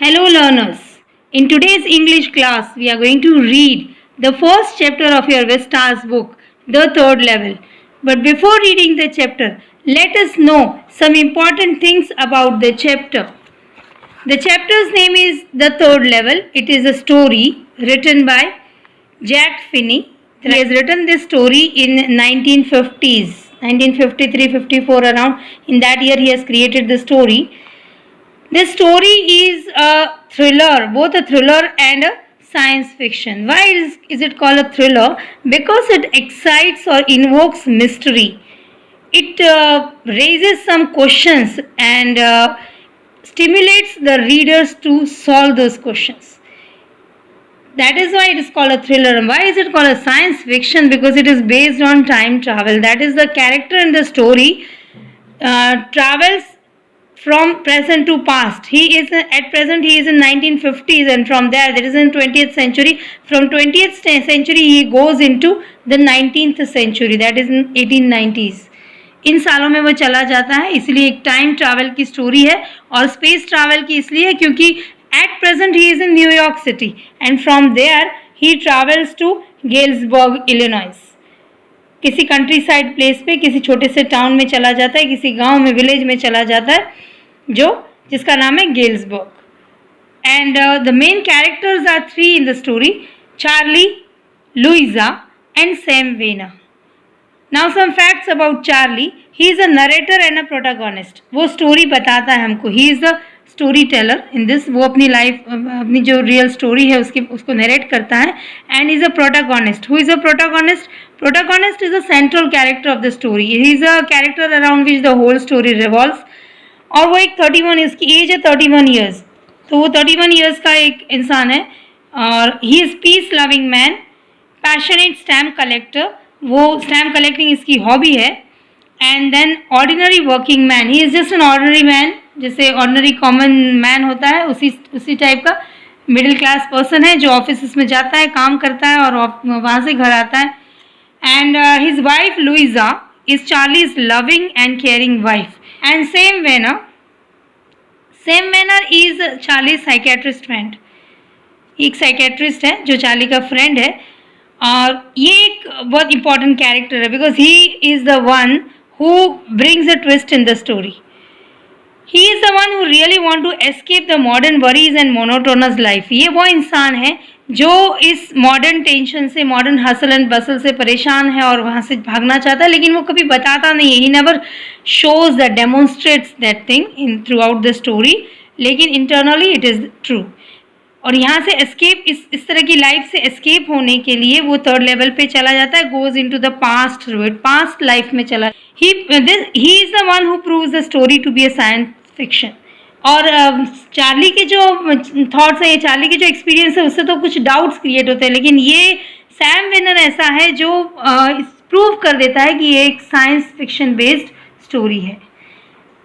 Hello learners. In today's English class, we are going to read the first chapter of your Vistas book, The Third Level. But before reading the chapter, let us know some important things about the chapter. The chapter's name is The Third Level. It is a story written by Jack Finney. He has written this story in 1950s, 1953-54 around. In that year he has created the story. This story is a thriller, both a thriller and a science fiction. Why is it called a thriller? Because it excites or invokes mystery. It raises some questions and stimulates the readers to solve those questions. That is why it is called a thriller. And why is it called a science fiction? Because it is based on time travel. That is, the character in the story travels from present to past. He is at present he is in 1950s, and from there is in 20th century. From 20th century he goes into the 19th century, that is in 1890s. इन सालों में वो चला जाता है, इसलिए एक time travel की story है. और स्पेस ट्रैवल की इसलिए क्योंकि at present he is in New York city and from there he travels to Galesburg Illinois. किसी कंट्री साइड प्लेस पे, किसी छोटे से टाउन में चला जाता है, किसी गांव में, विलेज में चला जाता है, जिसका नाम है Galesburg. And the main characters are three in the story: Charlie, Louisa and Sam Weiner. Now some facts about Charlie. He is a narrator and a protagonist. वो स्टोरी बताता है हमको. He is the story teller in this. वो अपनी life, अपनी जो real story है उसको नरेट करता है. And is a protagonist. Who is a protagonist? Protagonist is a central character of the story. He is a character around which the whole story revolves. और वो एक 31, इसकी एज है 31 ईयर्स. तो वो 31 ईयर्स का एक इंसान है और he is peace loving man, passionate stamp collector. वो स्टैम्प कलेक्टिंग इसकी हॉबी है. And then ordinary working man. He is just an ordinary man, जैसे ऑर्डिनरी कॉमन मैन होता है उसी टाइप का मिडिल क्लास पर्सन है जो ऑफिस में जाता है, काम करता है और वहाँ से घर आता है. And his wife Luisa is Charlie's loving and caring wife. And Sam Venner is Charlie's psychiatrist friend. एक साइकेट्रिस्ट है जो चार्ली का फ्रेंड है. और ये एक बहुत इंपॉर्टेंट कैरेक्टर है because he is the one who brings a twist in the story. He is the one who really want to escape the modern worries and monotonous life. ये वो इंसान है जो इस मॉडर्न टेंशन से, modern hustle and bustle से परेशान है और वहाँ से भागना चाहता है, लेकिन वो कभी बताता नहीं है. He never shows that, demonstrates that thing in through out the story, लेकिन इंटरनली इट इज़ ट्रू. और यहाँ से एस्केप, इस तरह की लाइफ से एस्केप होने के लिए वो थर्ड लेवल पे चला जाता है, goes into the past through it, past life में चला. He is the one who proves the story to be a science fiction. और चार्ली के जो थॉट्स है, चार्ली के जो एक्सपीरियंस है, उससे तो कुछ डाउट्स क्रिएट होते हैं, लेकिन ये सैम वेनर ऐसा है जो प्रूव कर देता है कि ये एक साइंस फिक्शन बेस्ड स्टोरी है.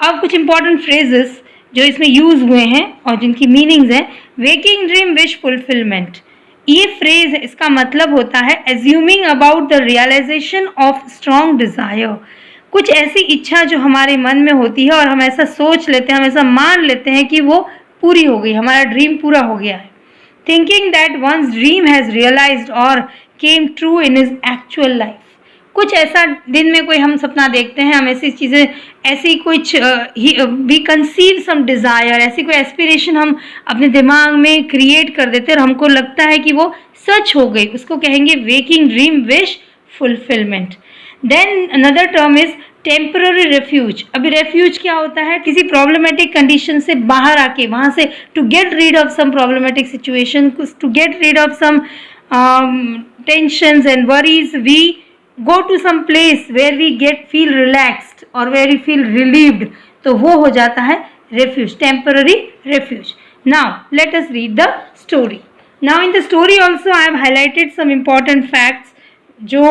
अब कुछ इंपॉर्टेंट फ्रेजेस जो इसमें यूज़ हुए हैं और जिनकी मीनिंग्स हैं. Waking dream wish fulfilment. ये फ्रेज है, इसका मतलब होता है assuming about the realisation of strong desire. कुछ ऐसी इच्छा जो हमारे मन में होती है और हम ऐसा सोच लेते हैं, हम ऐसा मान लेते हैं कि वो पूरी हो गई, हमारा ड्रीम पूरा हो गया है. Thinking that once dream has realized और came true in his actual life. कुछ ऐसा दिन में कोई हम सपना देखते हैं, हम ऐसी चीज़ें, ऐसी कुछ वी कंसीव सम डिज़ायर, ऐसी कोई एस्पिरेशन हम अपने दिमाग में क्रिएट कर देते हैं और हमको लगता है कि वो सच हो गई. उसको कहेंगे waking dream wish fulfilment. Then another term is temporary refuge. अभी रेफ्यूज क्या होता है? किसी प्रॉब्लमेटिक कंडीशन से बाहर आके, वहाँ से to get rid of some problematic situation, to get rid of some tensions and worries, we go to some place where we feel relaxed और वेयर वी फील रिलीव्ड. तो वो हो जाता है refuge, temporary refuge. Now let us read the story. Now in the story also I have highlighted some important facts जो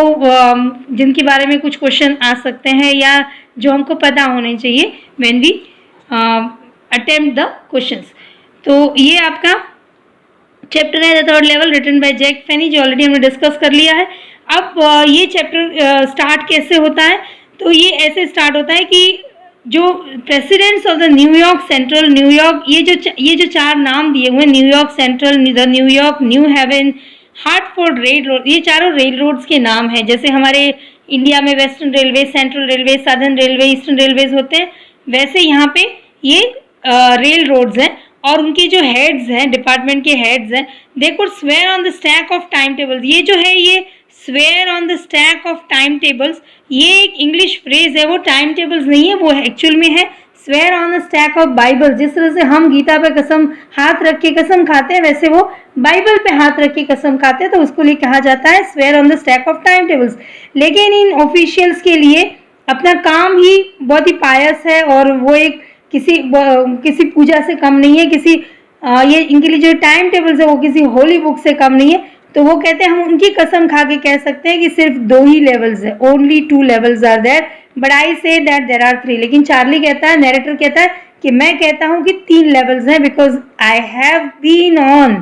जिनके बारे में कुछ क्वेश्चन आ सकते हैं या जो हमको पता होने चाहिए when we attempt the questions. तो ये आपका चैप्टर है the third level, written by Jack Finney, जो ऑलरेडी हमने डिस्कस कर लिया है. अब ये चैप्टर स्टार्ट कैसे होता है? तो ये ऐसे स्टार्ट होता है कि जो presidents of the New York Central, New York, ये जो चार नाम दिए हुए, New York Central, the New York, New Haven, Hartford railroad, ये चारों रेल रोड्स के नाम हैं। जैसे हमारे इंडिया में western railway, central railway, southern railway, eastern railways होते हैं, वैसे यहाँ पे ये रेल रोड्स हैं। और उनके जो हेड्स हैं, डिपार्टमेंट के हेड्स हैं, they could swear on the stack of time tables. ये जो है, ये swear on the stack of time tables, ये एक इंग्लिश फ्रेज है, वो टाइम टेबल्स नहीं है, वो एक्चुअल में है swear on the stack of Bible. जिस तरह से हम गीता पे कसम हाथ रख के कसम खाते हैं, वैसे वो बाइबल पे हाथ रख के कसम खाते हैं, तो उसको लिए कहा जाता है swear on the stack of time tables. लेकिन इन ऑफिशियल्स के लिए अपना काम ही बहुत ही पायस है, और वो एक किसी पूजा से कम नहीं है, ये इनके लिए जो टाइम टेबल्स है वो किसी होली बुक से कम नहीं है। तो वो कहते हैं हम उनकी कसम खा के कह सकते हैं कि सिर्फ 2 ही लेवल्स है, only 2 levels are there, but I say that there are 3। लेकिन चार्ली कहता है, नैरेटर कहता है कि मैं कहता हूं कि 3 लेवल्स हैं, because I have been on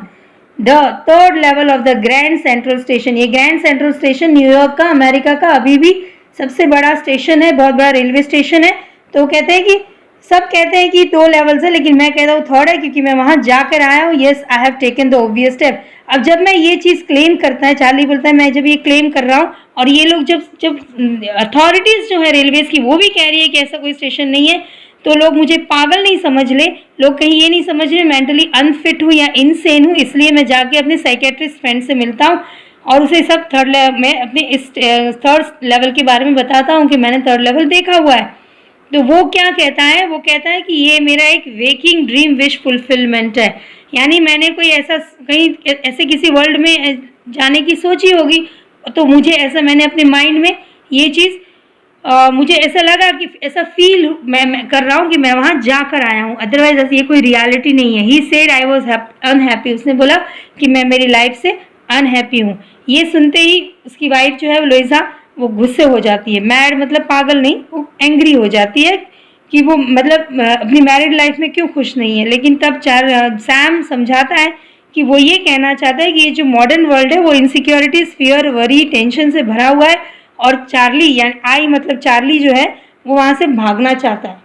the 3rd level of the grand central station. ये ग्रैंड सेंट्रल स्टेशन न्यूयॉर्क का, अमेरिका का अभी भी सबसे बड़ा स्टेशन है, बहुत बड़ा रेलवे स्टेशन है। तो कहते हैं कि सब कहते हैं कि 2 लेवल्स है, लेकिन मैं कहता हूँ 3rd है, क्योंकि मैं वहां जाकर आया हूँ। Yes, I have taken the obvious step. अब जब मैं ये चीज क्लेम करता है, चार्ली बोलता है मैं जब ये क्लेम कर रहा हूँ, और ये लोग जब अथॉरिटीज जो है रेलवेज की वो भी कह रही है कि ऐसा कोई स्टेशन नहीं है, तो लोग मुझे पागल नहीं समझ ले, लोग कहीं ये नहीं समझ रहे मेंटली अनफिट हूँ या इनसेन हूँ। इसलिए मैं जाके अपने साइकेट्रिस्ट फ्रेंड से मिलता हूँ और उसे सब 3rd लेवल में, अपने इस 3rd लेवल के बारे में बताता हूँ कि मैंने 3rd लेवल देखा हुआ है। तो वो क्या कहता है, वो कहता है कि ये मेरा एक वेकिंग ड्रीम विश फुलफिलमेंट है। यानी मैंने कोई ऐसे किसी वर्ल्ड में जाने की सोची होगी, तो मुझे ऐसा, मैंने अपने माइंड में ये चीज़, मुझे ऐसा लगा कि ऐसा फील मैं कर रहा हूँ कि मैं वहाँ जाकर आया हूँ, अदरवाइज ये कोई रियलिटी नहीं है। He said I was unhappy, उसने बोला कि मैं मेरी लाइफ से अनहैप्पी हूँ। ये सुनते ही उसकी वाइफ जो है लोइजा, वो गुस्से हो जाती है। मैड मतलब पागल नहीं, वो एंग्री हो जाती है कि वो मतलब अपनी मैरिड लाइफ में क्यों खुश नहीं है। लेकिन तब सैम समझाता है कि वो ये कहना चाहता है कि ये जो मॉडर्न वर्ल्ड है वो इनसिक्योरिटीज, फियर, वरी, टेंशन से भरा हुआ है, और चार्ली यानी आई मतलब चार्ली जो है वो वहाँ से भागना चाहता है,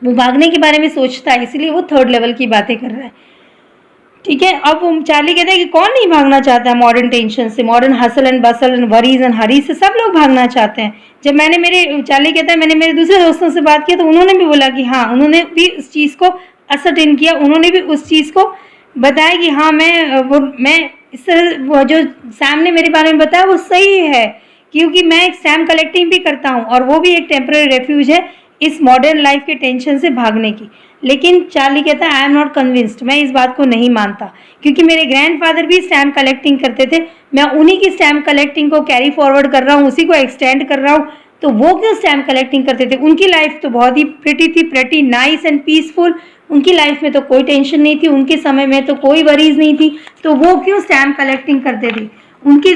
वो भागने के बारे में सोचता है, इसलिए वो 3rd लेवल की बातें कर रहा है। ठीक है, अब वो चार्ली कहता है कि कौन नहीं भागना चाहता है मॉडर्न टेंशन से, modern hustle and bustle and worries and hurry से, सब लोग भागना चाहते हैं। जब चार्ली कहता है मैंने मेरे दूसरे दोस्तों से बात किया, तो उन्होंने भी बोला कि हाँ, उन्होंने भी उस चीज़ को असर्टेन किया, उन्होंने भी उस चीज़ को बताया कि हाँ मैं इस तरह, वो जो सैम ने मेरे बारे में बताया वो सही है, क्योंकि मैं एक स्टैम्प कलेक्टिंग भी करता हूँ, और वो भी एक टेम्पररी रेफ्यूज है इस मॉडर्न लाइफ के टेंशन से भागने की। लेकिन चार्ली कहता है आई एम नॉट कन्विंस्ड, मैं इस बात को नहीं मानता, क्योंकि मेरे ग्रैंडफादर भी स्टैम्प कलेक्टिंग करते थे, मैं उन्हीं की स्टैम्प कलेक्टिंग को कैरी फॉरवर्ड कर रहा हूँ, उसी को एक्सटेंड कर रहा हूँ। तो वो क्यों स्टैम्प कलेक्टिंग करते थे? उनकी लाइफ तो बहुत ही प्रिटी थी, प्रिटी नाइस एंड पीसफुल, उनकी लाइफ में तो कोई टेंशन नहीं थी, उनके समय में तो कोई वरीज नहीं थी, तो वो क्यों स्टैम्प कलेक्टिंग करते थे? उनकी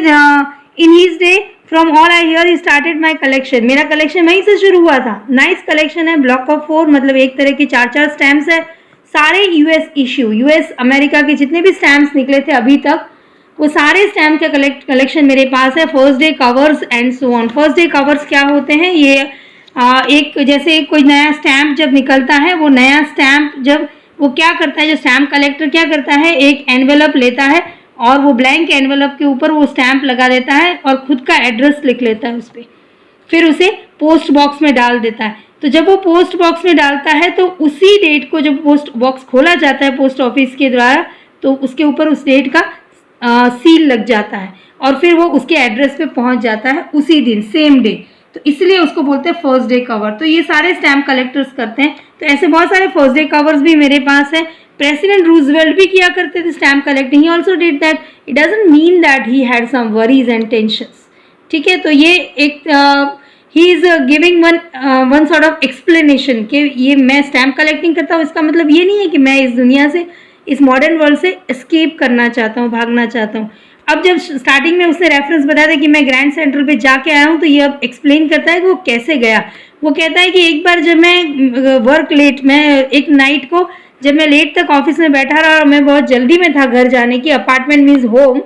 in his day from all I here he started my collection, मेरा कलेक्शन वहीं से शुरू हुआ था। नाइस कलेक्शन है, ब्लॉक ऑफ 4, मतलब एक तरह के 4-4 स्टैम्प्स है, सारे यूएस इश्यू, यूएस अमेरिका के जितने भी स्टैम्प्स निकले थे अभी तक, वो सारे स्टैम्प का कलेक्शन मेरे पास है। First day covers and so on. First day covers क्या होते हैं? ये एक जैसे कोई नया स्टैम्प जब निकलता है, वो नया स्टैम्प जब वो क्या करता है, जो स्टैम्प कलेक्टर क्या करता है, एक एनवेलप लेता है और वो ब्लैंक एनवेलप के ऊपर वो स्टैम्प लगा देता है और खुद का एड्रेस लिख लेता है उस पर, फिर उसे पोस्ट बॉक्स में डाल देता है। तो जब वो पोस्ट बॉक्स में डालता है तो उसी डेट को जब पोस्ट बॉक्स खोला जाता है पोस्ट ऑफिस के द्वारा, तो उसके ऊपर उस डेट का सील लग जाता है और फिर वो उसके एड्रेस पे पहुंच जाता है उसी दिन, सेम डे। तो इसलिए उसको बोलते हैं फर्स्ट डे कवर। तो ये सारे स्टैम्प कलेक्टर्स करते हैं। तो ऐसे बहुत सारे फर्स्ट डे कवर्स भी मेरे पास है। प्रेसिडेंट रूजवेल्ट भी किया करते थे stamp collecting. He also did that. It doesn't mean that he had some worries and tensions. ठीक है, तो ये एक he is giving one sort of explanation कि ये मैं स्टैम्प कलेक्टिंग करता हूँ, इसका मतलब ये नहीं है कि मैं इस दुनिया से, इस मॉडर्न वर्ल्ड से एस्केप करना चाहता हूँ, भागना चाहता हूँ। अब जब स्टार्टिंग में उसने रेफरेंस बताया था कि मैं ग्रैंड सेंट्रल पे जाके आया हूँ, तो ये अब एक्सप्लेन करता है कि वो कैसे गया। वो कहता है कि एक बार जब मैं वर्क लेट, मैं एक नाइट को जब मैं लेट तक ऑफिस में बैठा रहा और मैं बहुत जल्दी में था घर जाने की, अपार्टमेंट मीन्स होम,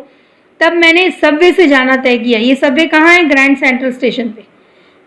तब मैंने सबवे से जाना तय किया। ये सबवे कहाँ है? ग्रैंड सेंट्रल स्टेशन पे।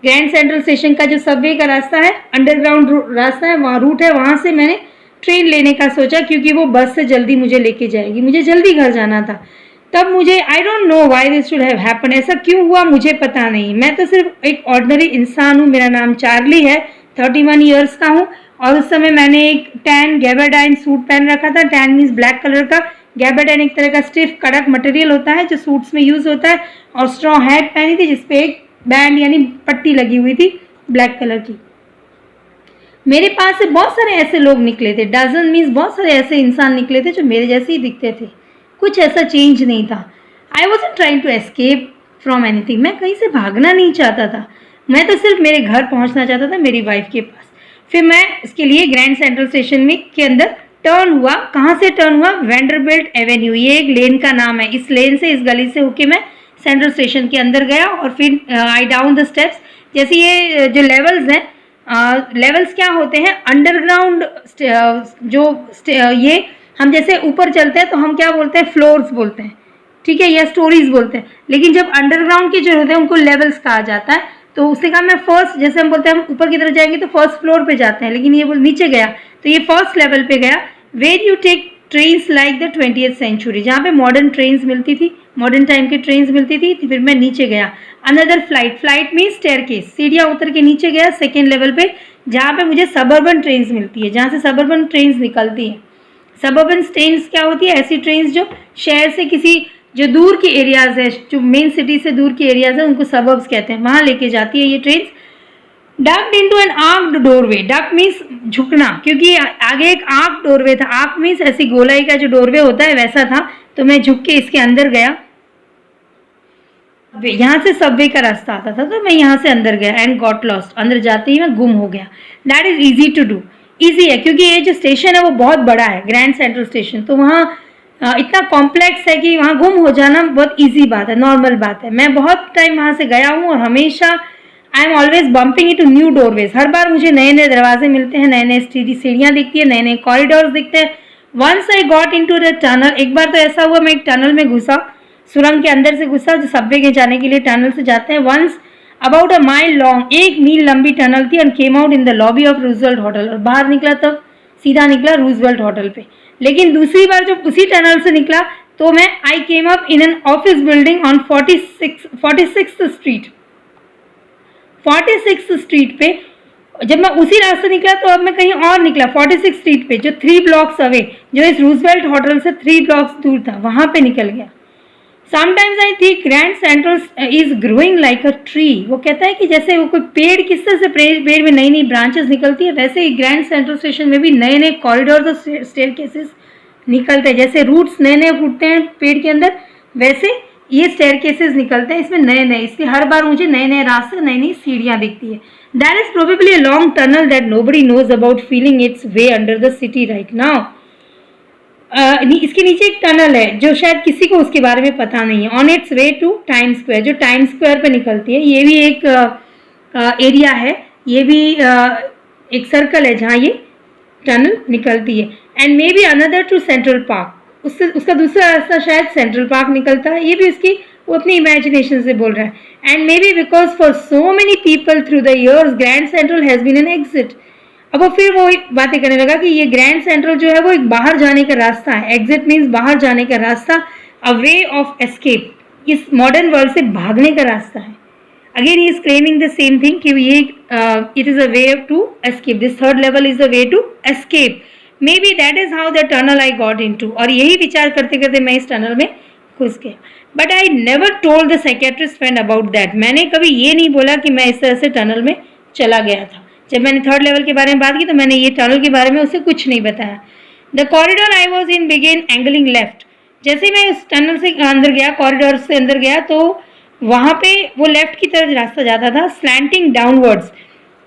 ग्रैंड सेंट्रल स्टेशन का जो सबवे का रास्ता है, अंडरग्राउंड रास्ता है, वहाँ रूट है, वहाँ से मैंने ट्रेन लेने का सोचा क्योंकि वो बस से जल्दी मुझे लेके जाएगी, मुझे जल्दी घर जाना था। तब मुझे I don't know why this should have happen, ऐसा क्यों हुआ मुझे पता नहीं। मैं तो सिर्फ एक ऑर्डिनरी इंसान हूँ, मेरा नाम चार्ली है, 31 ईयर्स का हूँ और उस समय मैंने एक टैन गैबरडाइन सूट पहन रखा था। टैन मीन्स ब्लैक कलर का, गैबरडाइन एक तरह का स्टिफ कड़क मटेरियल होता है जो सूट्स में यूज होता है, और स्ट्रॉ हैट पहनी थी जिसपे एक बैंड यानी पट्टी लगी हुई थी ब्लैक कलर की। मेरे पास से बहुत सारे ऐसे लोग निकले थे, डजन मीन्स बहुत सारे ऐसे इंसान निकले थे जो मेरे जैसे ही दिखते थे, कुछ ऐसा चेंज नहीं था। I wasn't trying to escape from anything, मैं कहीं से भागना नहीं चाहता था, मैं तो सिर्फ मेरे घर पहुंचना चाहता था, मेरी वाइफ के पास। फिर मैं इसके लिए ग्रैंड सेंट्रल स्टेशन में के अंदर टर्न हुआ। कहाँ से टर्न हुआ? वेंडरबिल्ट एवेन्यू, ये एक लेन का नाम है, इस लेन से, इस गली से होके मैं सेंट्रल स्टेशन के अंदर गया और फिर आई डाउन द स्टेप्स। जैसे ये जो लेवल्स हैं, लेवल्स क्या होते हैं? अंडरग्राउंड ये हम जैसे ऊपर चलते हैं तो हम क्या बोलते हैं? फ्लोर्स बोलते हैं, ठीक है, या स्टोरीज बोलते हैं, लेकिन जब अंडरग्राउंड के जो होते हैं उनको लेवल्स कहा जाता है। तो उससे कहा मैं फर्स्ट, जैसे हम बोलते हैं हम ऊपर की तरफ जाएंगे तो फर्स्ट फ्लोर पे जाते हैं, लेकिन ये नीचे गया तो ये फर्स्ट लेवल पे गया। Where you take trains like the 20th century, जहाँ पे मॉडर्न ट्रेन्स मिलती थी, मॉडर्न टाइम की ट्रेन्स मिलती थी। फिर मैं नीचे गया, another flight, flight means staircase, सीढ़ियाँ उतर के नीचे गया सेकेंड लेवल पे, जहाँ पे मुझे सबर्बन ट्रेन्स मिलती है, जहाँ से सबर्बन ट्रेन्स निकलती हैं। सबर्बन ट्रेन्स क्या होती है? ऐसी ट्रेन्स जो शहर से किसी जो दूर के एरियाज है, जो मेन सिटी से दूर के एरियाज है, उनको सबर्ब्स कहते हैं, वहाँ लेके जाती है ये trains. Ducked into an arched doorway, duck means झुकना, क्योंकि आगे एक आर्क डोरवे था, आर्क मीन्स ऐसी गोलाई का जो डोरवे होता है वैसा था, तो मैं झुक के इसके अंदर गया। यहाँ से सबवे का रास्ता आता था तो मैं यहाँ से अंदर गया एंड गॉट लॉस्ट, अंदर जाते ही मैं गुम हो गया। That is easy to do, easy है क्योंकि ये जो स्टेशन है वो बहुत बड़ा है, ग्रैंड सेंट्रल स्टेशन, तो वहाँ इतना कॉम्प्लेक्स है कि वहाँ गुम हो जाना बहुत ईजी बात है, नॉर्मल बात है। मैं बहुत टाइम वहाँ से गया हूँ और हमेशा I am always bumping into new doorways, हर बार मुझे नए नए दरवाजे मिलते हैं, नए नए सीढ़ियाँ दिखती है, नए नए कॉरिडोर्स दिखते हैं। Once I got into the tunnel, एक बार तो ऐसा हुआ मैं एक टनल में घुसा, सुरंग के अंदर से घुसा जो सबवे के जाने के लिए टनल से जाते हैं। Once about a mile long, 1 मील लंबी टनल थी, and came out in the lobby of Roosevelt hotel, और बाहर निकला तब सीधा निकला रूजवेल्ट होटल पे। लेकिन दूसरी बार जब उसी टनल से निकला तो मैं I came up in an office building on 46th street, 46th street पे। जब मैं उसी रास्ते निकला तो अब मैं कहीं और निकला 46th स्ट्रीट पे, जो 3 ब्लॉक्स अवे, जो इस रूजवेल्ट होटल से 3 ब्लॉक्स दूर था, वहां पे निकल गया। Sometimes I think grand central is growing like a tree, वो कहता है कि जैसे वो कोई पेड़, किस तरह से पेड़ में नई नई ब्रांचेस निकलती है, वैसे ही ग्रैंड सेंट्रल स्टेशन में भी नए नए कॉरिडोर्स और स्टेयरकेसेस निकलते हैं। जैसे रूट्स नए नए फूटते हैं पेड़ के अंदर, वैसे ये स्टेयरकेसेस निकलते हैं इसमें नए नए, इसलिए हर बार मुझे नए नए रास्ते, नई नई सीढ़ियाँ दिखती है। That is probably a long tunnel that nobody knows about, feeling its way under the city right now. इसके नीचे एक टनल है जो शायद किसी को उसके बारे में पता नहीं है, on its way to Times Square, जो टाइम स्क्वायर पे निकलती है। ये भी एक एरिया है, ये भी एक सर्कल है जहाँ ये टनल निकलती है। And maybe another to Central Park, उससे उसका दूसरा रास्ता शायद सेंट्रल पार्क निकलता है, ये भी उसकी वो अपनी इमेजिनेशन से बोल रहा है। And maybe because for so many people through the years Grand Central has been an exit. अब वो फिर वो बातें करने लगा कि ये ग्रैंड सेंट्रल जो है वो एक बाहर जाने का रास्ता है, एग्जिट मीन्स बाहर जाने का रास्ता, अ वे ऑफ एस्केप, इस मॉडर्न वर्ल्ड से भागने का रास्ता है। Again he is claiming the same thing कि ये it is a way to escape, this third level is a way to escape, maybe that is how the tunnel I got into. और यही विचार करते करते मैं इस tunnel में घुस गया। But I never told the psychiatrist friend about that, मैंने कभी ये नहीं बोला कि मैं इस तरह से टनल में चला गया था। जब मैंने थर्ड लेवल के बारे में बात की तो मैंने ये टनल के बारे में उसे कुछ नहीं बताया। The corridor I was in began angling left, जैसे मैं उस टनल से अंदर गया, कॉरिडोर से अंदर गया, तो वहाँ पे वो लेफ्ट की तरफ रास्ता जाता था, स्लैंटिंग डाउनवर्ड्स।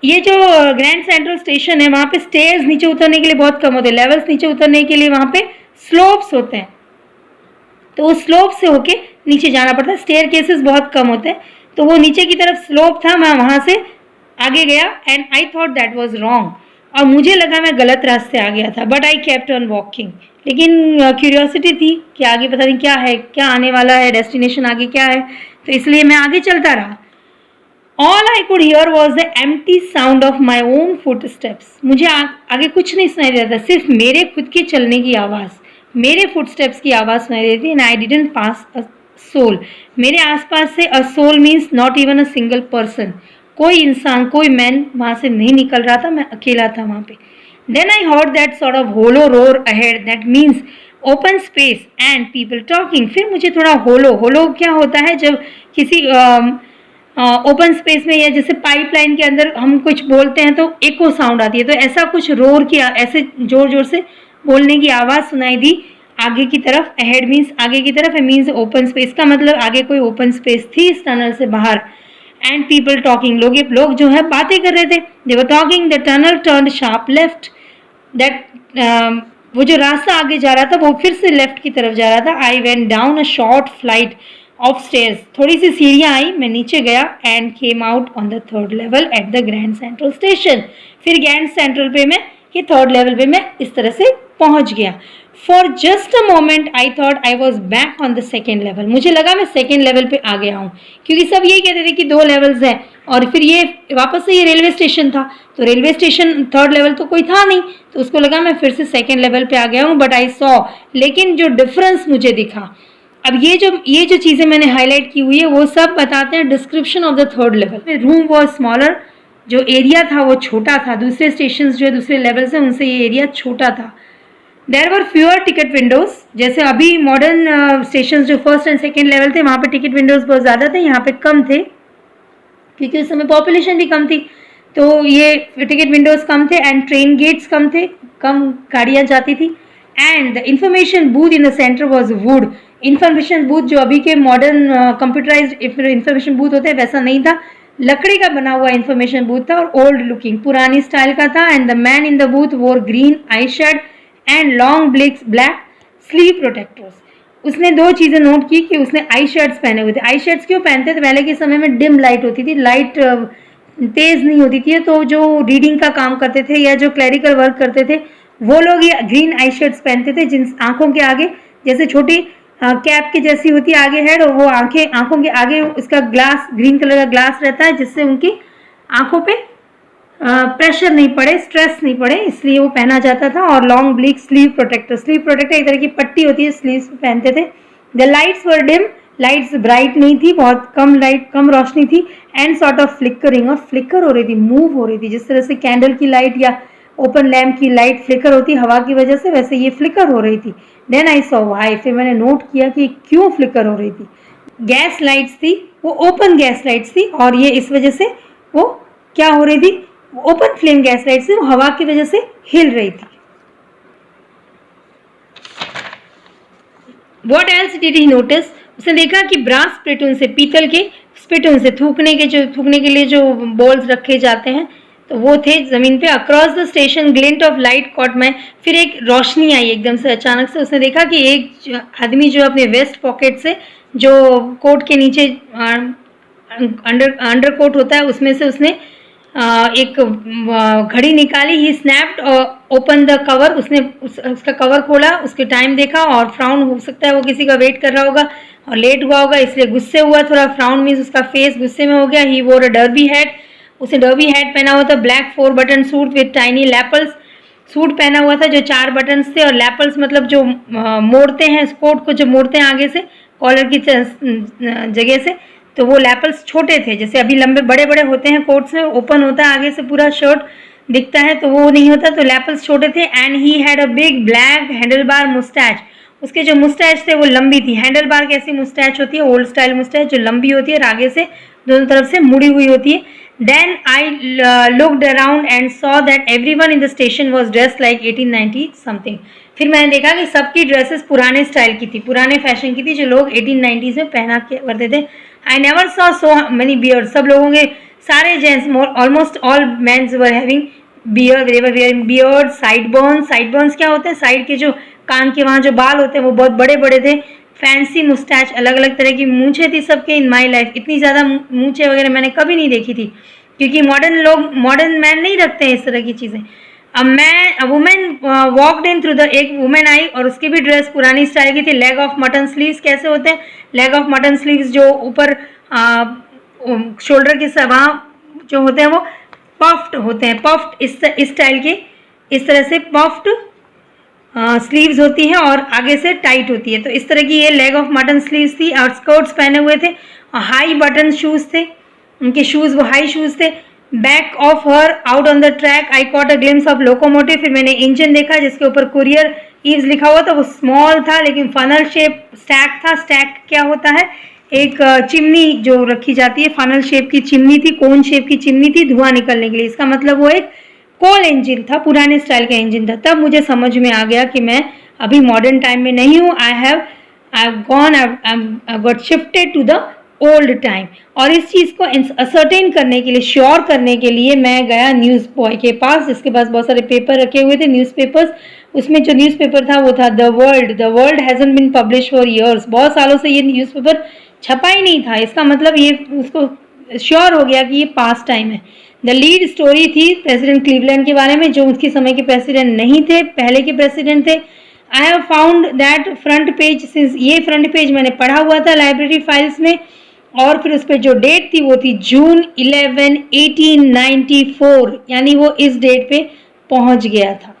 ये जो ग्रैंड सेंट्रल स्टेशन है वहाँ पे स्टेयर्स नीचे उतरने के लिए बहुत कम होते हैं, लेवल्स नीचे उतरने के लिए वहाँ पे स्लोप्स होते हैं, तो उस स्लोप से होके नीचे जाना पड़ता है, स्टेयर केसेस बहुत कम होते हैं। तो वो नीचे की तरफ स्लोप था, मैं वहाँ से आगे गया and I thought that was wrong, और मुझे लगा मैं गलत रास्ते आ गया था। But I kept on walking, लेकिन क्यूरियोसिटी थी कि आगे पता नहीं क्या है, क्या आने वाला है, डेस्टिनेशन आगे क्या है, तो इसलिए मैं आगे चलता रहा। All I could hear was the empty sound of my own foot steps. मुझे आगे कुछ नहीं सुनाई देता, सिर्फ मेरे खुद के चलने की आवाज़, मेरे फुट स्टेप्स की आवाज़ सुनाई देती। And I didn't pass a soul. मेरे आसपास से a soul means not even a single person, कोई इंसान, कोई मैन वहाँ से नहीं निकल रहा था, मैं अकेला था वहाँ पे। Then I heard that sort of hollow roar ahead, that means open space and people talking. फिर मुझे थोड़ा होलो क्या होता है, जब किसी ओपन स्पेस में या जैसे पाइपलाइन के अंदर हम कुछ बोलते हैं तो एको साउंड आती है, तो ऐसा कुछ रोर की, ऐसे जोर जोर से बोलने की आवाज़ सुनाई दी आगे की तरफ। अहेड मीन्स आगे की तरफ, मीन्स ओपन स्पेस का मतलब आगे कोई ओपन स्पेस थी इस टनल से बाहर। एंड पीपल टॉकिंग, लोग जो है बातें कर रहे थे। They were talking, the tunnel turned sharp left, that वो जो रास्ता आगे जा रहा था वो फिर से लेफ्ट की तरफ जा रहा था। I went down a short flight of stairs, थोड़ी सी सीढ़ियाँ आई, मैं नीचे गया। And came out on the third level at the grand central station. फिर ग्रैंड सेंट्रल पे मैं, ये थर्ड लेवल पे मैं इस तरह से पहुंच गया। For just a moment I thought I was back on the second level. मुझे लगा मैं सेकेंड लेवल पे आ गया हूँ, क्योंकि सब यही कहते थे कि 2 लेवल्स हैं, और फिर ये वापस से ये रेलवे स्टेशन था, तो रेलवे स्टेशन थर्ड लेवल तो कोई था नहीं, तो उसको लगा मैं फिर से सेकेंड लेवल पे आ गया हूँ। बट आई सॉ, लेकिन जो डिफरेंस मुझे दिखा, अब ये जो चीज़ें मैंने हाईलाइट की हुई है वो सब बताते हैं description of the third level. Room was smaller, जो एरिया था वो छोटा था, दूसरे स्टेशन जो है दूसरे लेवल से उनसे ये एरिया छोटा था। There were fewer ticket windows, जैसे अभी मॉडर्न स्टेशन जो फर्स्ट एंड सेकेंड लेवल थे वहाँ पे टिकट विंडोज बहुत ज़्यादा थे, यहाँ पे कम थे क्योंकि उस समय पॉपुलेशन भी कम थी, तो ये टिकट विंडोज कम थे। एंड ट्रेन गेट्स कम थे, कम गाड़ियाँ जाती थी। And the information booth in the centre was would. Information booth जो अभी के मॉडर्न कंप्यूटराइज्ड इंफॉर्मेशन बूथ होते हैं वैसा नहीं था, लकड़ी का बना हुआ इंफॉर्मेशन बूथ था और ओल्ड लुकिंग, पुरानी स्टाइल का था। And the man in the booth wore green eye shade and long black sleeve protectors. उसने 2 चीज़ें नोट की कि उसने आई शेड्स पहने हुए थे। आई शेड्स क्यों पहनते थे? पहले के समय में डिम लाइट होती थी, लाइट तेज़ नहीं होती थी, तो जो रीडिंग का काम करते थे या जो क्लैरिकल वर्क करते थे वो लोग ये ग्रीन आई शेड्स पहनते थे, जिन आँखों के आगे जैसे छोटी कैप की जैसी होती है आगे हेड, और वो आँखों के आगे उसका ग्लास, ग्रीन कलर का ग्लास रहता है, जिससे उनकी आँखों पे प्रेशर नहीं पड़े, स्ट्रेस नहीं पड़े, इसलिए वो पहना जाता था। और लॉन्ग ब्लैक स्लीव प्रोटेक्टर एक तरह की पट्टी होती है, स्लीव्स पे पहनते थे। The lights were dim, lights bright नहीं थी, बहुत कम लाइट, कम रोशनी थी। एंड सॉर्ट ऑफ फ्लिकरिंग, और फ्लिकर हो रही थी, मूव हो रही थी, जिस तरह से कैंडल की लाइट या ओपन लैम्प की लाइट फ्लिकर होती है हवा की वजह से, वैसे ये फ्लिकर हो रही थी। देन आई सॉ व्हाई, फिर मैंने नोट किया कि क्यों फ्लिकर हो रही थी। गैस लाइट्स थी, वो ओपन गैस लाइट्स थी, और ये इस वजह से वो क्या हो रही थी, ओपन फ्लेम गैस लाइट्स थी, वो हवा की वजह से हिल रही थी। What else did he notice? उसने देखा कि ब्रास स्पिटून से, पीतल के स्पिटून से, थूकने के लिए जो बॉल्स रखे जाते हैं, तो वो थे जमीन पे। Across the station glint of light caught में, फिर एक रोशनी आई एकदम से अचानक से। उसने देखा कि एक आदमी जो अपने वेस्ट पॉकेट से, जो कोट के नीचे अंडर कोट होता है, उसमें से उसने एक घड़ी निकाली। ही स्नैप्ड ओपन द कवर, उसने उसका कवर खोला, उसके टाइम देखा, और फ्राउन, हो सकता है वो किसी का वेट कर रहा होगा और लेट हुआ होगा, इसलिए गुस्से हुआ थोड़ा। फ्राउन मीन्स उसका फेस गुस्से में हो गया। ही वोर अ डर्बी हैट, उसने डर्बी हैट पहना हुआ था। Black 4 button suit with tiny lapels, suit पहना हुआ था जो 4 बटन्स थे, और लैपल्स मतलब जो मोड़ते हैं कोट को, जो मोड़ते हैं आगे से कॉलर की जगह से, तो वो लैपल्स छोटे थे, जैसे अभी लंबे बड़े बड़े होते हैं कोट्स में, ओपन होता है आगे से पूरा शर्ट दिखता है, तो वो नहीं होता, तो लैपल्स छोटे थे। And he had a big black handle bar moustache, उसके जो मुस्टैच थे वो लंबी थी। हैंडल बार कैसी मुस्टैच होती है? ओल्ड स्टाइल मुस्टैच जो लंबी होती है और आगे से दोनों तरफ से मुड़ी हुई होती है। Then I looked around and saw that everyone in the station was dressed like 1890 something. फिर मैंने देखा कि सबकी ड्रेसेस पुराने स्टाइल की थी, पुराने फैशन की थी, जो लोग 1890s में पहना करते थे। I never saw so many beard, सब लोगों के, सारे gents, almost all mens were having beard, they were wearing beard. Sideburns क्या होते हैं? साइड के जो कान के वहाँ जो बाल होते हैं वो बहुत बड़े बड़े थे। फैंसी मुस्टैच, अलग अलग तरह की मूंछें थी सबके। इन माई लाइफ इतनी ज़्यादा मूंछें वगैरह मैंने कभी नहीं देखी थी, क्योंकि मॉडर्न मैन नहीं रखते हैं इस तरह की चीज़ें। A woman walked in through the, एक वुमेन आई और उसकी भी ड्रेस पुरानी स्टाइल की थी। लेग ऑफ मटन स्लीव्स कैसे होते हैं? लेग ऑफ मटन स्लीव्स जो ऊपर शोल्डर के वहाँ जो होते हैं वो पफ्ड होते हैं, पफ्ड इस स्टाइल के, इस तरह से पफ्ड स्लीव्स होती हैं और आगे से टाइट होती है। तो इस तरह की ये लेग ऑफ मटन स्लीव्स थी और स्कर्ट्स पहने हुए थे और हाई बटन शूज़ थे, उनके शूज़ वो हाई शूज़ थे। Back of her out on the track I caught a glimpse of locomotive. फिर मैंने इंजन देखा जिसके ऊपर कुरियर ईव्स लिखा हुआ था, वो स्मॉल था लेकिन फनल शेप स्टैक था। स्टैक क्या होता है? एक चिमनी जो रखी जाती है, फनल शेप की चिमनी थी, कोन शेप की चिमनी थी धुआं निकलने के लिए। इसका मतलब वो एक कोल इंजन था, पुराने स्टाइल का इंजन था। तब मुझे समझ में आ गया कि मैं अभी मॉडर्न टाइम में नहीं हूँ। I got shifted to the old time. और इस चीज़ को असर्टेन करने के लिए, श्योर करने के लिए मैं गया न्यूज़ बॉय के पास, जिसके पास बहुत सारे पेपर रखे हुए थे, न्यूज़पेपर्स। उसमें जो न्यूज़पेपर था वो था the world hasn't been publish for years. बहुत सालों से ये न्यूज़पेपर छपा ही नहीं था। इसका मतलब ये उसको श्योर हो गया कि ये पास्ट टाइम है। द लीड स्टोरी थी प्रेसिडेंट क्लीवलैंड के बारे में, जो उसके समय के प्रेसिडेंट नहीं थे, पहले के प्रेसिडेंट थे। I have found that front page, since ये फ्रंट पेज मैंने पढ़ा हुआ था लाइब्रेरी फाइल्स में, और फिर उस पर जो डेट थी वो थी जून 11, 1894, यानी वो इस डेट पे पहुंच गया था।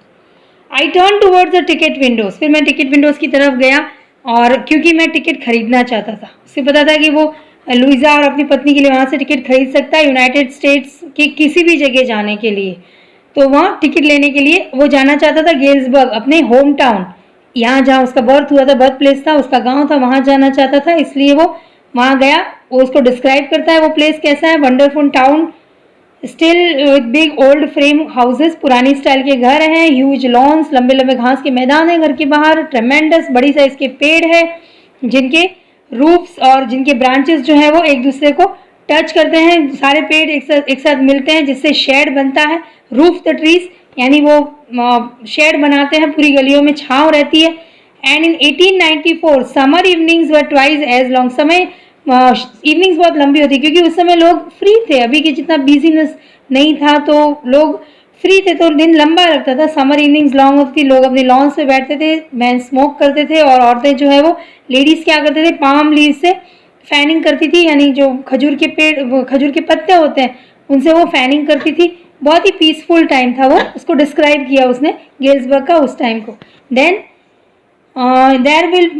I turn towards the ticket Windows. फिर मैं टिकट विंडोज की तरफ गया, और क्योंकि मैं टिकट खरीदना चाहता था। उससे पता था कि वो लुइजा और अपनी पत्नी के लिए वहाँ से टिकट खरीद सकता है यूनाइटेड स्टेट्स की किसी भी जगह जाने के लिए। तो वहाँ टिकट लेने के लिए वो जाना चाहता था गेल्सबर्ग, अपने होम टाउन, यहाँ जहाँ उसका बर्थ हुआ था, बर्थ प्लेस था, उसका गाँव था, वहाँ जाना चाहता था। इसलिए वो वहाँ गया। वो उसको डिस्क्राइब करता है वो प्लेस कैसा है। Wonderful town, still with big old frame houses, पुरानी स्टाइल के घर हैं, ह्यूज लॉन्स, लंबे लंबे घास के मैदान है घर के बाहर, ट्रेमेंडस बड़ी साइज के पेड़ है जिनके रूट्स और जिनके ब्रांचेस जो है वो एक दूसरे को टच करते हैं। सारे पेड़ एक साथ मिलते हैं जिससे शेड बनता है। रूफ द ट्रीज, यानी वो शेड बनाते हैं, पूरी गलियों में छांव रहती है। And in 1894 summer evenings were twice as long. समय इवनिंग्स बहुत लंबी होती क्योंकि उस समय लोग फ्री थे, अभी के जितना बिजीनेस नहीं था, तो लोग फ्री थे तो दिन लंबा लगता था। समर इवनिंग्स लॉन्ग होती थी, लोग अपने लॉन्स पे बैठते थे, मैन स्मोक करते थे, और औरतें जो है वो लेडीज़ क्या करते थे, पाम लीव से फैनिंग करती थी, यानी जो खजूर के पेड़, खजूर के पत्ते होते हैं उनसे वो फैनिंग करती थी। बहुत ही पीसफुल टाइम था वो, उसको डिस्क्राइब किया उसने गेल्सबर्ग का उस टाइम को। देन देयर विल,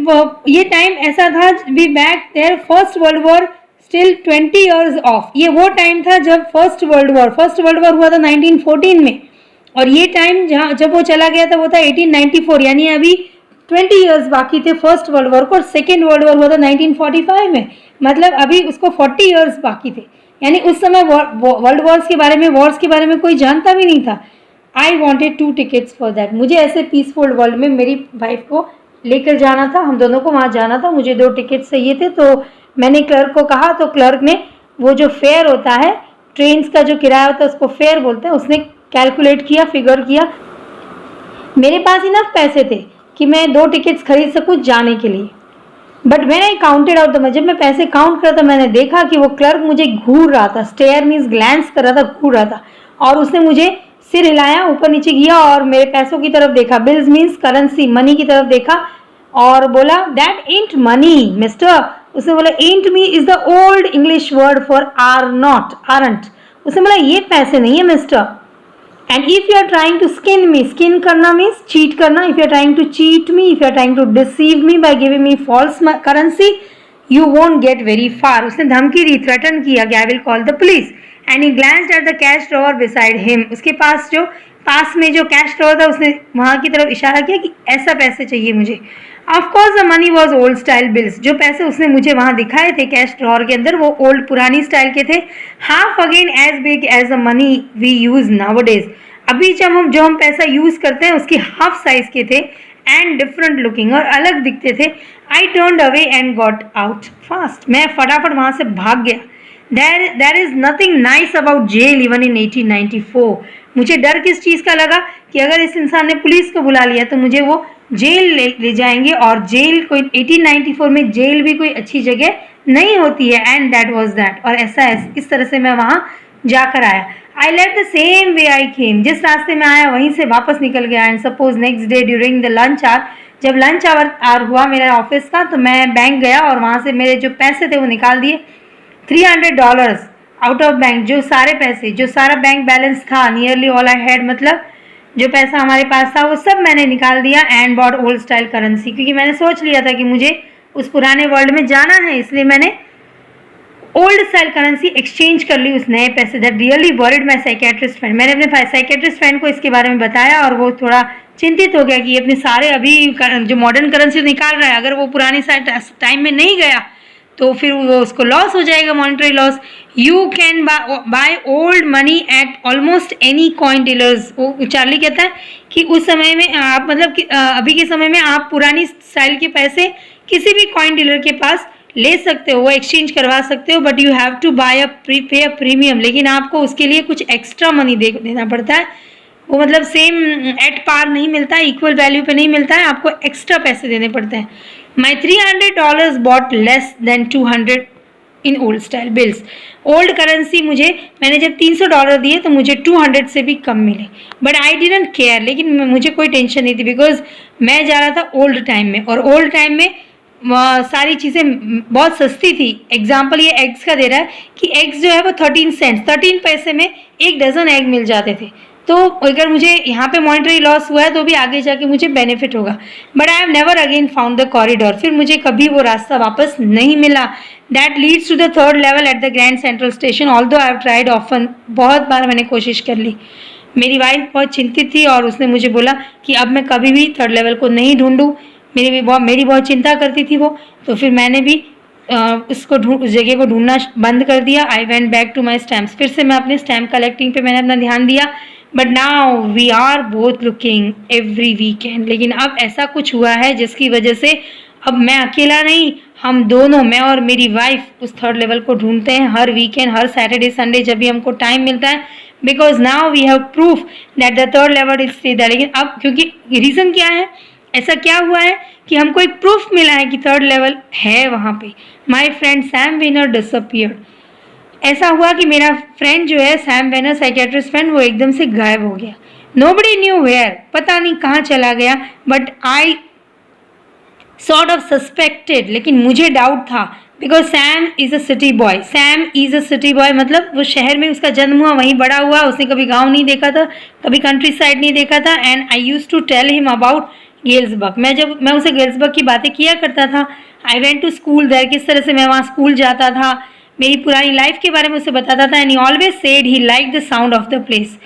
ये टाइम ऐसा था, be back there first world war still 20 years off. ये वो टाइम था जब फर्स्ट वर्ल्ड वॉर हुआ था 1914 में, और ये टाइम जहाँ जब वो चला गया था वो था 1894, यानी अभी 20 ईयर्स बाकी थे फर्स्ट वर्ल्ड वॉर को। और सेकेंड वर्ल्ड वॉर हुआ था 1945 में, मतलब अभी उसको 40 ईयर्स बाकी थे। यानी उस समय वर्ल्ड वॉर्स के बारे में कोई जानता भी नहीं था। I wanted 2 tickets for that. मुझे ऐसे पीसफुल वर्ल्ड में मेरी वाइफ को लेकर जाना था, हम दोनों को वहाँ जाना था, मुझे 2 टिकट चाहिए थे। तो मैंने क्लर्क को कहा, तो क्लर्क ने वो जो फेयर होता है, ट्रेन का जो किराया होता है उसको फेयर बोलते हैं, उसने कैलकुलेट किया, फिगर किया। मेरे पास इनफ पैसे थे कि मैं 2 टिकट्स खरीद सकूँ जाने के लिए। But when I counted out the, जब मैं पैसे काउंट कर रहा था मैंने देखा कि वो क्लर्क मुझे घूर रहा था, स्टेयर मीन्स ग्लैंस कर रहा था, घूर रहा था, और उसने मुझे सिर हिलाया, ऊपर नीचे किया और मेरे पैसों की तरफ देखा, बिल्स मीन्स करेंसी, मनी की तरफ देखा, और बोला दैट एंट मनी मिस्टर। उसने बोला ain't me is the old English word for are not, aren't. उसने बोला ये पैसे नहीं है mister. And if you are trying to skin me, skin करना मीन्स चीट करना, if you are trying to cheat me, if you are trying to deceive me by giving me false currency, you won't get very far. उसने धमकी दी, threaten किया कि I will call the police. And he glanced at the cash drawer beside him. उसके पास में जो cash drawer था उसने वहाँ की तरफ इशारा किया कि ऐसा पैसे चाहिए मुझे। Of course the money was old style bills. जो पैसे उसने मुझे वहाँ दिखाए थे कैश ड्रॉवर के अंदर, वो ओल्ड पुरानी स्टाइल के थे, half again as big as the money we use nowadays. अभी जब हम पैसा यूज करते हैं उसके हाफ साइज के थे, एंड डिफरेंट लुकिंग, और अलग दिखते थे। I turned away and got out fast. मैं फटाफट वहाँ से भाग गया। There is nothing nice about jail even in 1894. मुझे डर किस चीज़ का लगा कि अगर इस इंसान ने पुलिस को बुला लिया तो मुझे वो जेल ले जाएंगे, और जेल कोई 1894 में जेल भी कोई अच्छी जगह नहीं होती है। And that was that. और इस तरह से मैं वहाँ जाकर आया। I left the same way I came. जिस रास्ते में आया वहीं से वापस निकल गया। And suppose next day during the lunch hour, जब लंच आवर हुआ मेरे ऑफिस का, तो मैं बैंक गया और वहाँ से मेरे जो पैसे थे वो निकाल दिए। $300 आउट ऑफ बैंक, जो सारे पैसे, जो सारा बैंक बैलेंस था, नियरली ऑल आई हैड, मतलब जो पैसा हमारे पास था वो सब मैंने निकाल दिया and bought old style currency, क्योंकि मैंने सोच लिया था कि मुझे उस पुराने वर्ल्ड में जाना है, इसलिए मैंने ओल्ड स्टाइल करेंसी एक्सचेंज कर ली उस नए पैसे। That really worried my psychiatrist friend. मैंने अपने साइकेट्रिस्ट फ्रेंड को इसके बारे में बताया और वो थोड़ा चिंतित हो गया कि अपने सारे अभी जो मॉडर्न करेंसी निकाल रहा है, अगर वो पुरानी टाइम में नहीं गया तो फिर वो उसको लॉस हो जाएगा, monetary loss. You can by old money at almost any coin dealers. वो चार्ली कहता है कि उस समय में आप मतलब कि अभी के समय में आप पुरानी स्टाइल के पैसे किसी भी कॉइन डीलर के पास ले सकते हो, वो एक्सचेंज करवा सकते हो, but you have to buy pay a premium. लेकिन आपको उसके लिए कुछ एक्स्ट्रा मनी देना पड़ता है। वो मतलब सेम एट पार नहीं मिलता है, इक्वल वैल्यू पे नहीं मिलता है, आपको एक्स्ट्रा पैसे देने पड़ते हैं। My $300 bought less than 200 in old style bills. Old currency मैंने जब $300 दिए तो मुझे 200 से भी कम मिले, बट आई डिडंट केयर। लेकिन मुझे कोई टेंशन नहीं थी, बिकॉज मैं जा रहा था ओल्ड टाइम में, और ओल्ड टाइम में सारी चीज़ें बहुत सस्ती थी। एग्जाम्पल ये एग्स का दे रहा है कि एग्स जो है वो 13 सेंट, 13 पैसे में 1 डज़न एग मिल जाते थे। तो अगर मुझे यहाँ पे मॉनेटरी लॉस हुआ है तो भी आगे जाके मुझे बेनिफिट होगा। But I have never again found the corridor. फिर मुझे कभी वो रास्ता वापस नहीं मिला। That leads to the 3rd level at the grand central station. Although I have tried often, बहुत बार मैंने कोशिश कर ली। मेरी वाइफ बहुत चिंतित थी और उसने मुझे बोला कि अब मैं कभी भी 3rd लेवल को नहीं ढूंढूँ। मेरी बहुत चिंता करती थी वो। तो फिर मैंने भी उस जगह को ढूंढना बंद कर दिया। I went back to my stamps. फिर से मैं अपने स्टैम्प कलेक्टिंग पे मैंने अपना ध्यान दिया। But now we are both looking every weekend. लेकिन अब ऐसा कुछ हुआ है जिसकी वजह से अब मैं अकेला नहीं, हम दोनों, मैं और मेरी वाइफ उस 3rd लेवल को ढूंढते हैं हर वीकेंड, हर सैटरडे संडे जब भी हमको टाइम मिलता है। Because now we have proof that the 3rd level is there. लेकिन अब क्योंकि रीज़न क्या है, ऐसा क्या हुआ है कि हमको एक प्रूफ मिला है कि 3rd लेवल है वहाँ पे। My friend Sam Vanern disappeared. ऐसा हुआ कि मेरा फ्रेंड जो है सैम वेनर, साइकेट्रिस्ट फ्रेंड, वो एकदम से गायब हो गया। नोबडी न्यू वेयर, पता नहीं कहाँ चला गया। But I sort of suspected, लेकिन मुझे डाउट था, because Sam is a city boy. Sam is a city boy मतलब वो शहर में उसका जन्म हुआ, वहीं बड़ा हुआ। उसने कभी गाँव नहीं देखा था, कभी कंट्री साइड नहीं देखा था। And I use to tell him about Galesburg. मैं उसे गेल्सबर्ग की बातें किया करता था। I went to school there, किस तरह से मैं वहाँ स्कूल जाता था, मेरी पुरानी लाइफ के बारे में उसे बताता था। And he always said he like the sound of the place.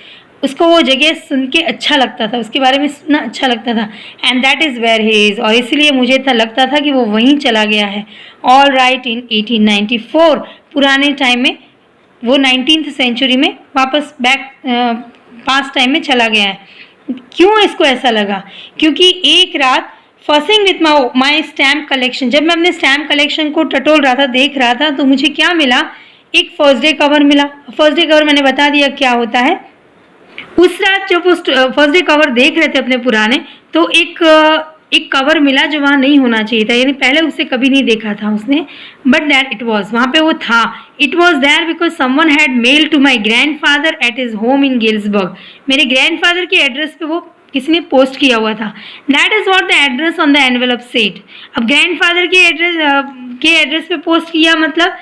उसको वो जगह सुन के अच्छा लगता था, उसके बारे में सुनना अच्छा लगता था। And that is where he is. और इसलिए मुझे लगता था कि वो वहीं चला गया है। ऑल राइट, इन 1894 पुराने टाइम में, वो 19th सेंचुरी में वापस बैक पास्ट टाइम में चला गया है। क्यों इसको ऐसा लगा? क्योंकि एक रात fussing with my stamp collection, जब मैं अपने स्टैम्प कलेक्शन को टटोल रहा था, देख रहा था, तो मुझे क्या मिला, एक फर्स्ट डे कवर मिला। फर्स्ट डे कवर मैंने बता दिया क्या होता है। उस रात जब वो फर्स्ट डे कवर देख रहे थे अपने पुराने, तो एक कवर मिला जो वहाँ नहीं होना चाहिए था, यानी पहले उसे कभी नहीं देखा था उसने। बट दैट इट वॉज, वहाँ पे वो था। It was there because someone had mail to my grandfather at his home in Galesburg. मेरे ग्रैंडफादर के एड्रेस पे वो किसी ने पोस्ट किया हुआ था। That is what the address on the envelope said. अब ग्रैंडफादर के एड्रेस पे पोस्ट किया मतलब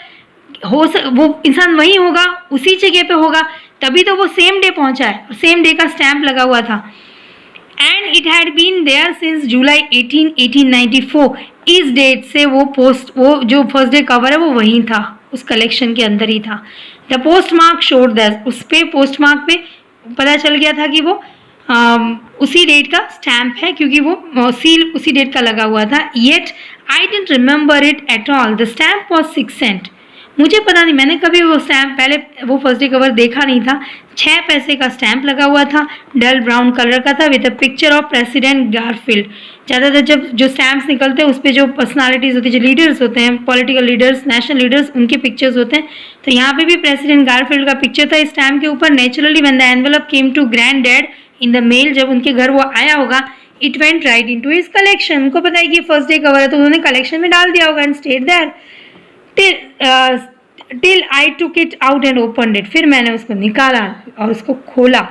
वो इंसान वही होगा, उसी जगह पे होगा, तभी तो वो सेम डे पहुंचा है, सेम डे का स्टैम्प लगा हुआ था। And it had been there since July 18, 1894। इस डेट से वो जो फर्स्ट डे कवर है वो वहीं था, उस कलेक्शन के अंदर ही था। The post mark showed that, उस पे पोस्ट मार्क पे पता चल गया था कि वो उसी डेट का स्टैम्प है, क्योंकि वो सील उसी डेट का लगा हुआ था। Yet I didn't remember it at all. The stamp was 6 cent. मुझे पता नहीं, मैंने कभी वो स्टैम्प पहले वो फर्स्ट डे कवर देखा नहीं था। 6 पैसे का स्टैम्प लगा हुआ था, डल ब्राउन कलर का था, with a picture of president Garfield. ज़्यादातर जब जो स्टैम्प्स निकलते हैं उस पर जो पर्सनालिटीज़ होती है, जो लीडर्स होते हैं, पॉलिटिकल लीडर्स, नेशनल लीडर्स, उनके पिक्चर्स होते हैं। तो यहाँ पे भी प्रेसिडेंट गारफील्ड का पिक्चर था इस स्टैम्प के ऊपर। Naturally when the envelope came to grand dad in the mail, जब उनके घर वो आया होगा, it went right into his collection. उनको पता है कि फर्स्ट डे कवर है तो उन्होंने कलेक्शन में डाल दिया होगा and stayed there till I took it out and opened it. फिर मैंने उसको निकाला और उसको खोला।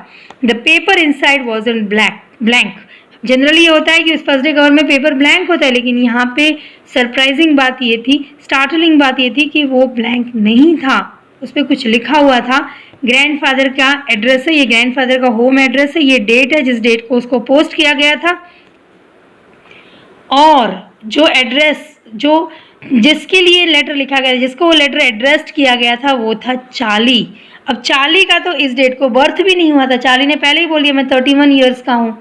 The paper inside was in blank. Generally ये होता है कि उस फर्स्ट डे कवर में पेपर ब्लैंक होता है, लेकिन यहाँ पे सरप्राइजिंग बात ये थी, स्टार्टलिंग बात ये थी कि वो ब्लैंक नहीं था, उस पर कुछ लिखा हुआ था। ग्रैंडफादर का एड्रेस है, ये ग्रैंडफादर का होम एड्रेस है, ये डेट है जिस डेट को उसको पोस्ट किया गया था, और जो एड्रेस जो जिसके लिए लेटर लिखा गया, जिसको वो लेटर एड्रेस्ड किया गया था, वो था चार्ली। अब चार्ली का तो इस डेट को बर्थ भी नहीं हुआ था। चार्ली ने पहले ही बोल दिया मैं 31 ईयर्स का हूँ,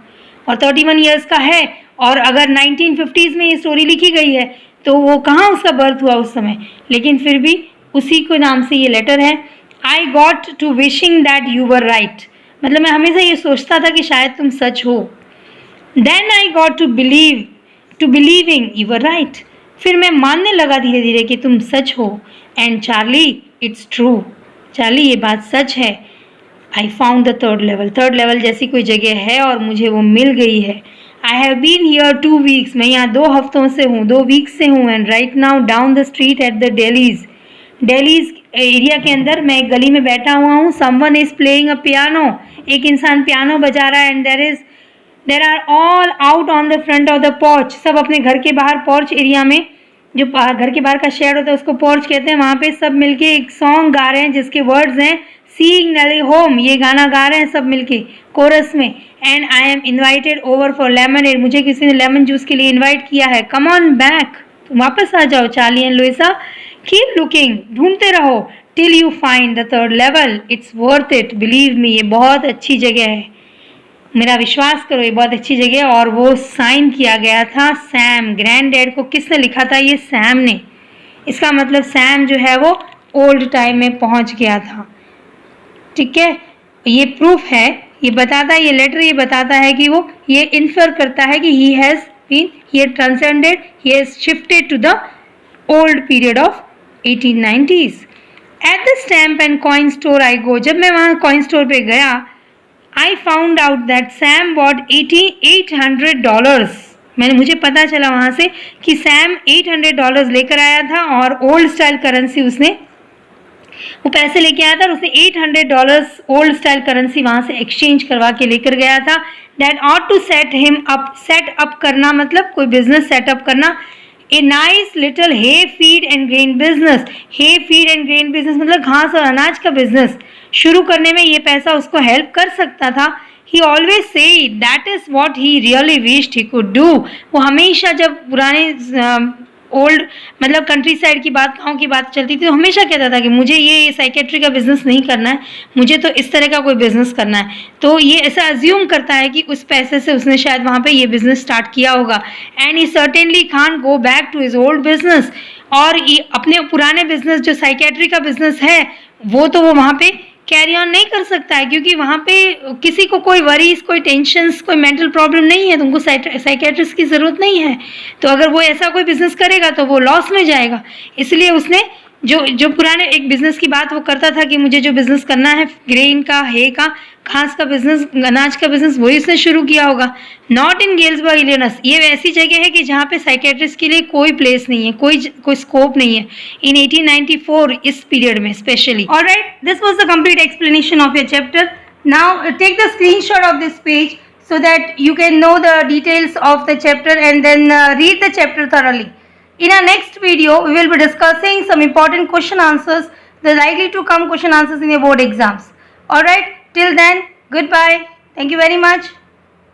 और 31 ईयर्स का है, और अगर 1950s में ये स्टोरी लिखी गई है तो वो कहाँ उसका बर्थ हुआ उस समय, लेकिन फिर भी उसी को नाम से ये लेटर है। I got to wishing that you were right, मतलब मैं हमेशा ये सोचता था कि शायद तुम सच हो। Then I got to believing you were right, फिर मैं मानने लगा धीरे धीरे कि तुम सच हो। And Charlie it's true, Charlie ये बात सच है। I found the third level, third level जैसी कोई जगह है और मुझे वो मिल गई है। I have been here 2 weeks, मैं यहाँ 2 हफ्तों से हूँ, 2 वीक्स से हूँ। And right now down the street at the Dalys area के अंदर मैं एक गली में बैठा हुआ हूँ। Someone is playing a piano, एक इंसान पियानो बजा रहा है। And there are all out on the front of the porch, सब अपने घर के बाहर पोर्च एरिया में, जो घर के बाहर का शेड होता है उसको पोर्च कहते हैं, वहाँ पे सब मिलके एक सॉन्ग गा रहे हैं जिसके वर्ड्स हैं सीइंग नेली होम, ये गाना गा रहे हैं सब मिलके कोरस में। And I am invited over for lemonade, मुझे किसी ने लेमन जूस के लिए इन्वाइट किया है। कम ऑन बैक, तुम वापस आ जाओ Charlie and Louisa, keep looking, ढूंढते रहो till you find the third level, it's worth it, believe me, ये बहुत अच्छी जगह है, मेरा विश्वास करो ये बहुत अच्छी जगह है। और वो साइन किया गया था सैम, ग्रैंड डैड को किसने लिखा था, ये सैम ने। इसका मतलब सैम जो है वो ओल्ड टाइम में पहुंच गया था, ठीक है। ये प्रूफ है, ये बताता है, ये लेटर ये बताता है कि वो ये इन्फर करता है कि he has been, he had transcended, he has shifted to the old period of 1890s। At the stamp and coin store I go, जब मैं वहाँ कॉइन स्टोर पे गया, I found out that Sam bought $800, मुझे पता चला वहाँ से कि सैम $800 लेकर आया था, और ओल्ड स्टाइल करेंसी उसने, वो पैसे लेके आया था और उसने $800 ओल्ड स्टाइल करेंसी वहाँ से एक्सचेंज करवा के लेकर गया था। That ought to set him up, set up करना मतलब कोई बिजनेस सेटअप करना। A nice little hay feed and grain business, hay feed and grain business मतलब घास और अनाज का बिजनेस शुरू करने में ये पैसा उसको हेल्प कर सकता था। ही always say that is what he really wished he could do, वो हमेशा जब पुराने ओल्ड मतलब कंट्री साइड की बात, गाँव की बात चलती थी तो हमेशा कहता था कि मुझे ये साइकेट्री का बिजनेस नहीं करना है, मुझे तो इस तरह का कोई बिजनेस करना है। तो ये ऐसा अज्यूम करता है कि उस पैसे से उसने शायद वहाँ पे ये बिजनेस स्टार्ट किया होगा। And he certainly can't go back to his old business, और ये अपने पुराने बिजनेस जो साइकेट्री का बिजनेस है वो तो वो वहाँ पे कैरी ऑन नहीं कर सकता है, क्योंकि वहाँ पे किसी को कोई वरीज, कोई टेंशन्स, कोई मेंटल प्रॉब्लम नहीं है, तुमको साइकेट्रिस्ट की ज़रूरत नहीं है। तो अगर वो ऐसा कोई बिजनेस करेगा तो वो लॉस में जाएगा। इसलिए उसने जो पुराने एक बिजनेस की बात वो करता था कि मुझे जो बिजनेस करना है ग्रेन का, हे का, घास का बिजनेस, अनाज का बिजनेस, वही उसने शुरू किया होगा। नॉट इन गेल्सबर्ग इलिनॉयस, ये ऐसी जगह है कि जहाँ पे साइकेट्रिस्ट के लिए कोई प्लेस नहीं है, कोई स्कोप नहीं है इन 1894 इस पीरियड में specially. Alright, this was the complete explanation of your chapter. Now take the screenshot of this page so that you can know the details of the chapter and then read the chapter thoroughly. In our next video, we will be discussing some important question answers, the likely to come question answers in your board exams. Alright, till then, goodbye. Thank you very much.